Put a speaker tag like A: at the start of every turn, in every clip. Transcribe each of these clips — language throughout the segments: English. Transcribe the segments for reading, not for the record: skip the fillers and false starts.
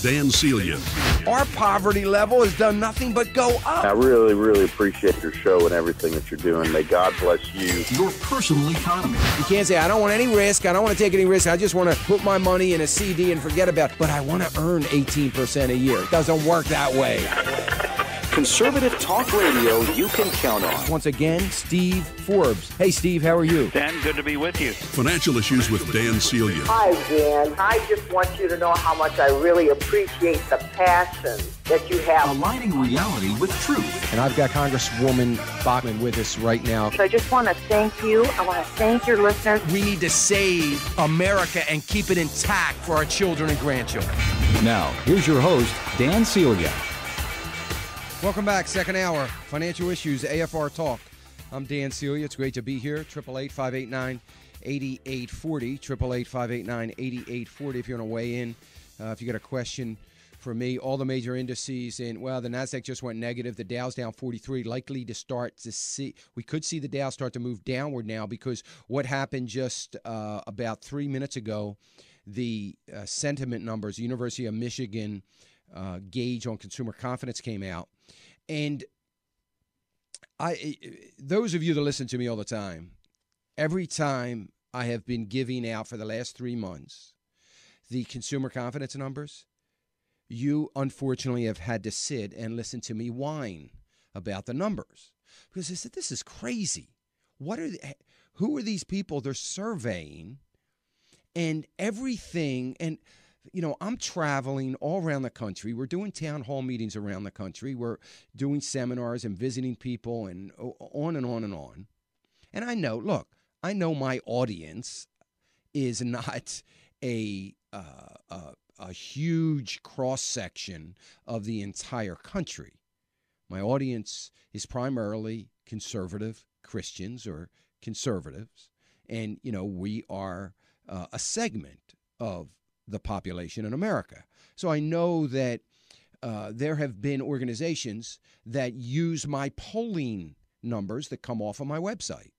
A: Dan Celia.
B: Our poverty level has done nothing but go up.
C: I really, really appreciate your show and everything that you're doing. May God bless you.
A: Your personal economy.
B: You can't say, I don't want any risk. I don't want to take any risk. I just want to put my money in a CD and forget about it. But I want to earn 18% a year. It doesn't work that way.
D: Conservative talk radio you can count on.
B: Once again, Steve Forbes. Hey, Steve, how are you?
E: Dan, good to be with you.
A: Financial Issues with Dan Celia.
F: Hi, Dan. I just want you to know how much I really appreciate the passion that you have.
A: Aligning reality with truth.
B: And I've got Congresswoman Bachman with us right now.
G: So I just want to thank you. I want to thank your listeners.
B: We need to save America and keep it intact for our children and grandchildren.
H: Now, here's your host, Dan Celia.
B: Welcome back, second hour, Financial Issues, AFR Talk. I'm Dan Celia. It's great to be here. 888-589-8840, 888-589-8840 if you want to weigh in. If you got a question for me, all the major indices, and well, the NASDAQ just went negative. The Dow's down 43, likely to start to see, we could see the Dow start to move downward now because what happened just about 3 minutes ago, the sentiment numbers, University of Michigan gauge on consumer confidence came out. And those of you that listen to me all the time, every time I have been giving out for the last 3 months the consumer confidence numbers, you unfortunately have had to sit and listen to me whine about the numbers because I said, this is crazy. Who are these people they're surveying and everything? And you know, I'm traveling all around the country. We're doing town hall meetings around the country. We're doing seminars and visiting people and on and on and on. And I know, look, I know my audience is not a huge cross-section of the entire country. My audience is primarily conservative Christians or conservatives. And, you know, we are a segment of the population in America. So I know that there have been organizations that use my polling numbers that come off of my website.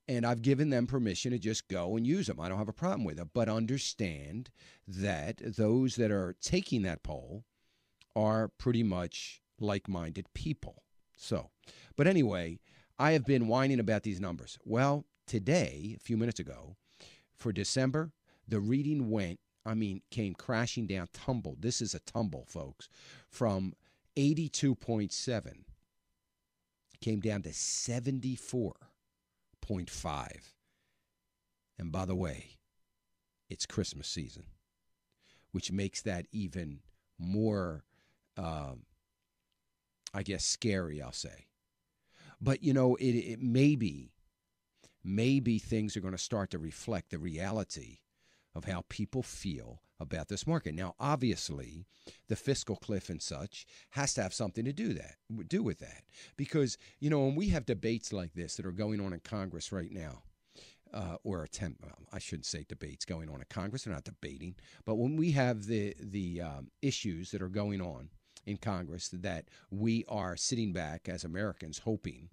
B: And I've given them permission to just go and use them. I don't have a problem with it. But understand that those that are taking that poll are pretty much like-minded people. So, but anyway, I have been whining about these numbers. Well, today, a few minutes ago, for December, the reading came crashing down, tumbled. This is a tumble, folks, from 82.7, came down to 74.5. And by the way, it's Christmas season, which makes that even more, scary, I'll say. But, you know, it maybe things are going to start to reflect the reality of how people feel about this market. Now, obviously, the fiscal cliff and such has to have something to do with that. Because, you know, when we have debates like this that are going on in Congress right now, I shouldn't say debates going on in Congress, they're not debating, but when we have the issues that are going on in Congress that we are sitting back as Americans hoping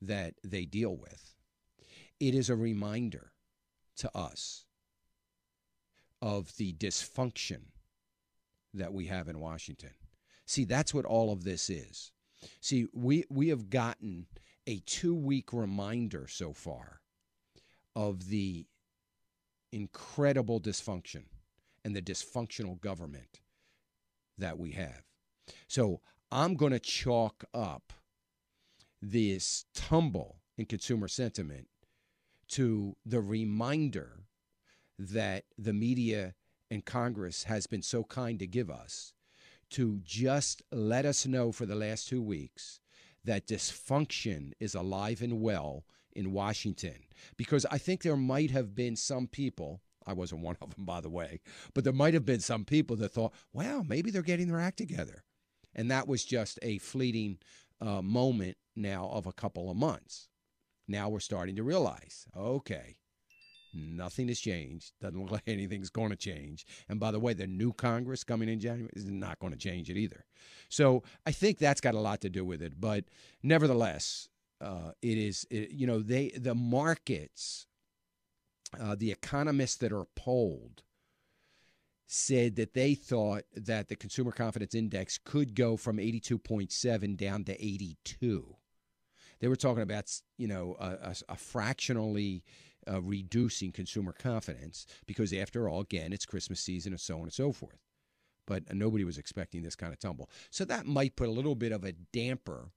B: that they deal with, it is a reminder to us of the dysfunction that we have in Washington. See, that's what all of this is. See, we have gotten a 2-week reminder so far of the incredible dysfunction and the dysfunctional government that we have. So I'm going to chalk up this tumble in consumer sentiment to the reminder that the media and Congress has been so kind to give us to just let us know for the last 2 weeks that dysfunction is alive and well in Washington. Because I think there might have been some people, I wasn't one of them, by the way, but there might have been some people that thought, wow, maybe they're getting their act together. And that was just a fleeting moment now of a couple of months. Now we're starting to realize, okay, nothing has changed. Doesn't look like anything's going to change. And by the way, the new Congress coming in January is not going to change it either. So I think that's got a lot to do with it. But nevertheless, the markets, the economists that are polled, said that they thought that the consumer confidence index could go from 82.7 down to 82. They were talking about, a fractionally reducing consumer confidence because, after all, again, it's Christmas season and so on and so forth. But nobody was expecting this kind of tumble. So that might put a little bit of a damper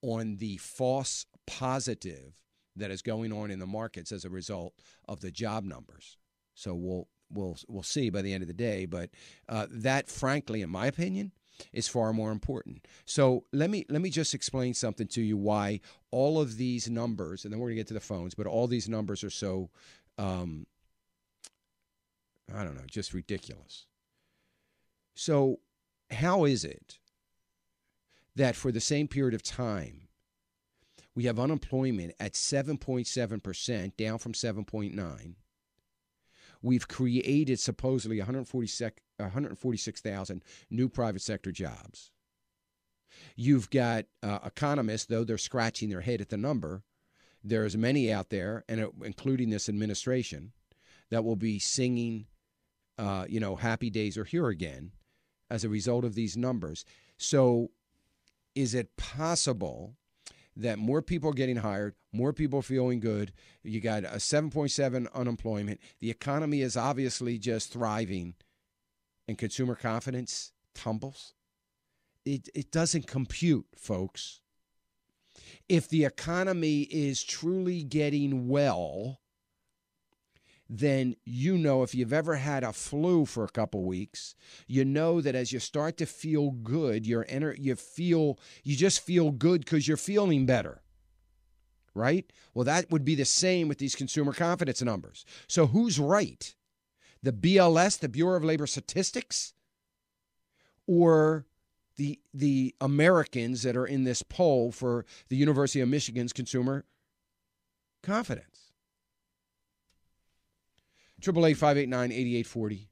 B: on the false positive that is going on in the markets as a result of the job numbers. So we'll see by the end of the day. But that, frankly, in my opinion, is far more important. So let me just explain something to you why all of these numbers, and then we're going to get to the phones, but all these numbers are so, just ridiculous. So how is it that for the same period of time, we have unemployment at 7.7%, down from 7.9%? We've created supposedly 146,000 new private sector jobs. You've got economists, though they're scratching their head at the number, there's many out there, and including this administration, that will be singing, happy days are here again as a result of these numbers. So is it possible that more people are getting hired, more people are feeling good? You got a 7.7 unemployment. The economy is obviously just thriving, and consumer confidence tumbles. It doesn't compute, folks. If the economy is truly getting well, then if you've ever had a flu for a couple weeks, you know that as you start to feel good, you just feel good because you're feeling better, right? Well, that would be the same with these consumer confidence numbers. So who's right? The BLS, the Bureau of Labor Statistics, or the Americans that are in this poll for the University of Michigan's consumer confidence? 888-589-8840.